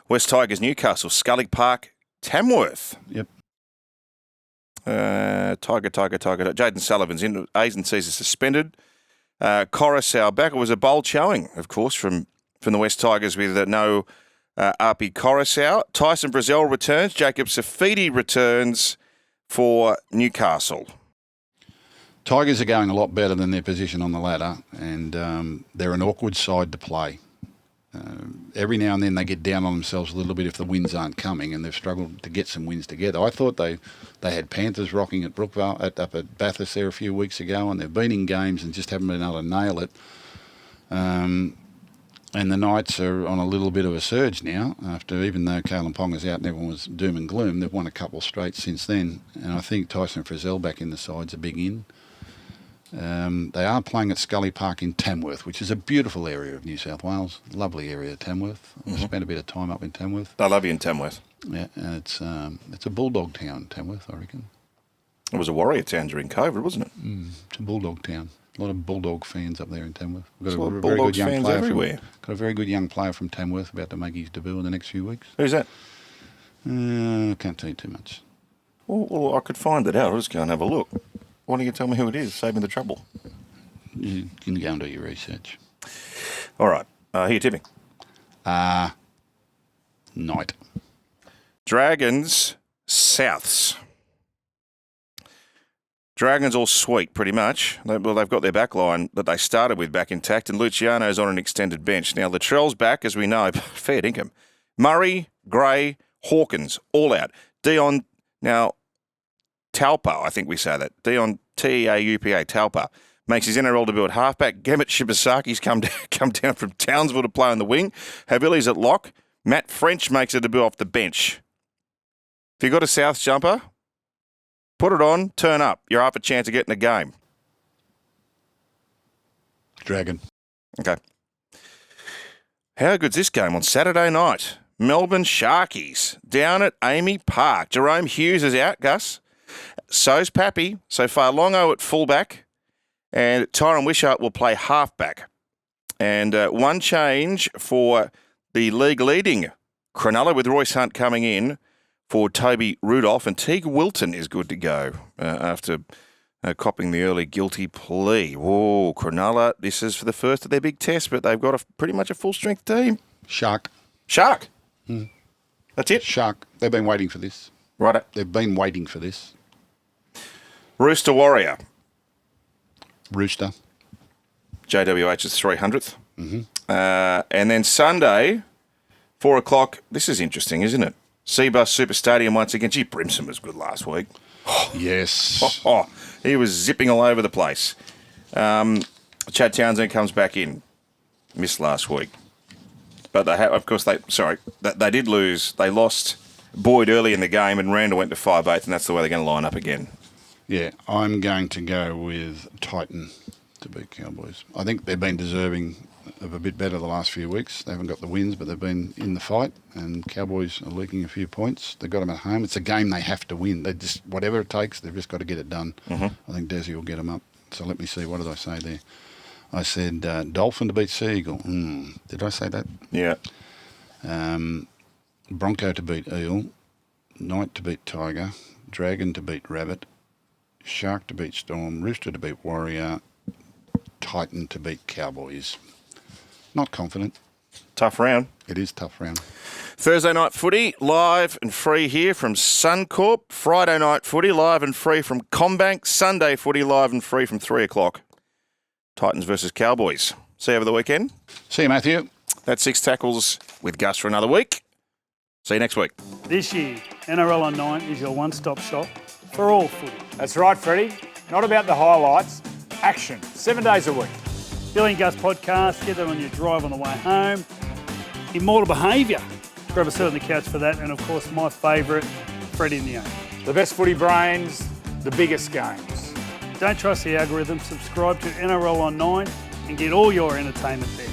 West Tigers, Newcastle, Scully Park, Tamworth. Yep. Tiger. Jaden Sullivan's in. A's suspended. Coruscant back. It was a bold showing, of course, from the West Tigers with no RP Coruscant. Tyson Brazel returns. Jacob Safidi returns for Newcastle. Tigers are going a lot better than their position on the ladder, and they're an awkward side to play. Every now and then they get down on themselves a little bit if the wins aren't coming, and they've struggled to get some wins together. I thought they had Panthers rocking at Brookvale, up at Bathurst there a few weeks ago, and they've been in games and just haven't been able to nail it. And the Knights are on a little bit of a surge now, even though Kalen Ponga's out and everyone was doom and gloom. They've won a couple straight since then, and I think Tyson Frizzell back in the side's a big in. They are playing at Scully Park in Tamworth, which is a beautiful area of New South Wales. Lovely area, Tamworth. I spent a bit of time up in Tamworth. I love you in Tamworth. Yeah, and it's a Bulldog town, Tamworth, I reckon. It was a Warrior town during COVID, wasn't it? It's a Bulldog town. A lot of Bulldog fans up there in Tamworth. We've got a very good young fans everywhere. Got a very good young player from Tamworth about to make his debut in the next few weeks. Who's that? I can't tell you too much. Well, I could find it out. I'll just go and have a look. Why don't you tell me who it is? Save me the trouble. You can go and do your research. All right. Who are you tipping? Night. Dragons, Souths. Dragons all sweet, pretty much. They've got their back line that they started with back intact, and Luciano's on an extended bench. Now, Latrell's back, as we know, fair dinkum. Murray, Gray, Hawkins, all out. Dion, now, Taupa, I think we say that. Dion, T-A-U-P-A, Taupa, makes his NRL debut at halfback. Gemmet Shibasaki's come down from Townsville to play on the wing. Havili's at lock. Matt French makes a debut off the bench. If you've got a South jumper, put it on, turn up. You're half a chance of getting a game. Dragon. Okay. How good's this game on Saturday night? Melbourne Sharkies down at Amy Park. Jerome Hughes is out, Gus. So's Pappy. So Farlongo at fullback. And Tyron Wishart will play halfback. And one change for the league-leading Cronulla with Royce Hunt coming in for Toby Rudolph. And Teague Wilton is good to go after copping the early guilty plea. Whoa, Cronulla, this is for the first of their big test, but they've got pretty much a full-strength team. Shark. That's it? Shark. They've been waiting for this. Right. They've been waiting for this. Rooster Warrior. Rooster. JWH's 300th. And then Sunday, 4 o'clock. This is interesting, isn't it? Seabus Super Stadium once again. Gee, Brimson was good last week. Yes. He was zipping all over the place. Chad Townsend comes back in. Missed last week. But they did lose. They lost Boyd early in the game and Randall went to 5'8", and that's the way they're going to line up again. Yeah, I'm going to go with Titan to beat Cowboys. I think they've been deserving of a bit better the last few weeks. They haven't got the wins, but they've been in the fight, and Cowboys are leaking a few points. They've got them at home. It's a game they have to win. They just, whatever it takes, they've just got to get it done. I think Desi will get them up. So let me see, what did I say there? I said Dolphin to beat Sea Eagle. Did I say that? Yeah. Bronco to beat Eel. Knight to beat Tiger. Dragon to beat Rabbit. Shark to beat Storm, Rooster to beat Warrior, Titan to beat Cowboys. Not confident. Tough round. It is a tough round. Thursday night footy, live and free here from Suncorp. Friday night footy, live and free from Combank. Sunday footy, live and free from 3 o'clock. Titans versus Cowboys. See you over the weekend. See you, Matthew. That's Six Tackles with Gus for another week. See you next week. This year, NRL on 9 is your one-stop shop for all footy. That's right, Freddie. Not about the highlights. Action. 7 days a week. Billy and Gus podcast, get that on your drive on the way home. Immortal Behaviour. Grab a seat on the couch for that. And, of course, my favourite, Freddie in the Own. The best footy brains, the biggest games. Don't trust the algorithm. Subscribe to NRL on 9 and get all your entertainment there.